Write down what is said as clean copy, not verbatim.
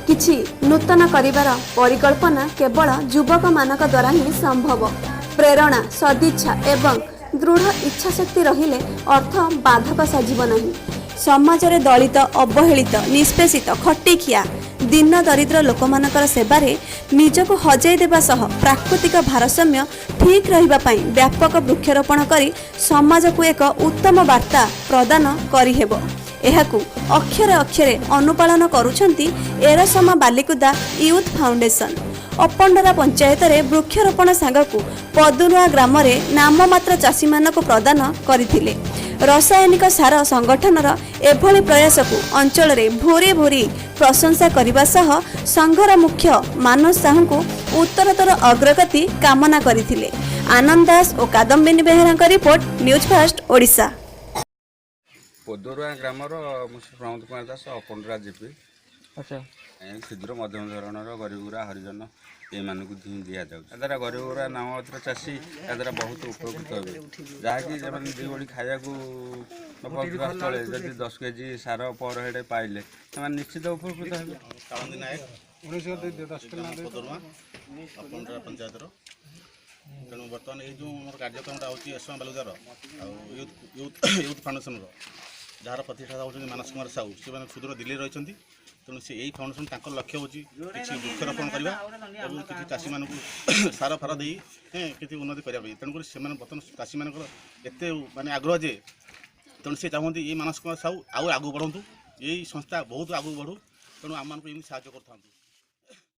किछि नूतन करिवार परिकल्पना केवल युवक मानक द्वारा ही संभव। प्रेरणा, सदिच्छा एवं दृढ़ इच्छाशक्ति रहिले अर्थ बाधक साजिब नहीं। समाजरे दलित, अवहेलित, निष्पेषित, खटिखिया दीन दरिद्र लोकमानकर सेवारे निजको हजाई देबा सह प्राकृतिक भारसाम्य ठीक रहिबा पई व्यापक वृक्षरोपण करी समाज को एक उत्तम वार्ता प्रदान करी हेबो। एहाकू अक्षरे अक्षरे अनुपालन करुछंती एरसमा बालिकुदा यूथ फाउंडेशन। अपंडरा पंचायत रे वृक्षरोपण सांगकू पदुनुआ ग्राम रे नाममात्र चाषी मानक प्रदान करथिले। रासायनिक सार संगठनर एभली प्रयास को अंचल रे भोरी भोरी प्रशंसा करने सह संघर मुख्य मानस साहू को उत्तरतर अग्रगति कामना करथिले। आनंद दास और Kadambini Behera report, news fast Odisha. पदुरुआ ग्रामर मुझे प्रमोद कुमार दास अपंडरा जीपी। अच्छा, क्षुद्र मध्यम धरणर गरीबुरा हरिजन ये दिया जाए द्वारा गरीबुरा नाममात्र चाषी द्वारा बहुत उपकृत हे जहाँकि दी ओडी खाया स्थले जब 10 केजी सार पर हेडे पाइले निश्चित उपकृत हे। अपंडरा पंचायत तेणु बर्तमान ये जो मोर कार्यक्रमटा होम बालुदार यूथ फाउंडेशन जार प्रतिष्ठाता होती मानस कुमार साहू से क्षुद्र दिल्ली रही। तेणु से यही फाउंडेशन तक लक्ष्य होची किसी वृक्षरोपण करवा और किसी चाषी मान सार फार दे किसी उन्नति करने। तेणुक से बर्तमान चाषी मान एत माने आग्रह जे तेणु से चाहती ये मानस कुमार साहू आगू बढ़ू, यही संस्था बहुत आगू बढ़ू। तेणु आम साहय कर।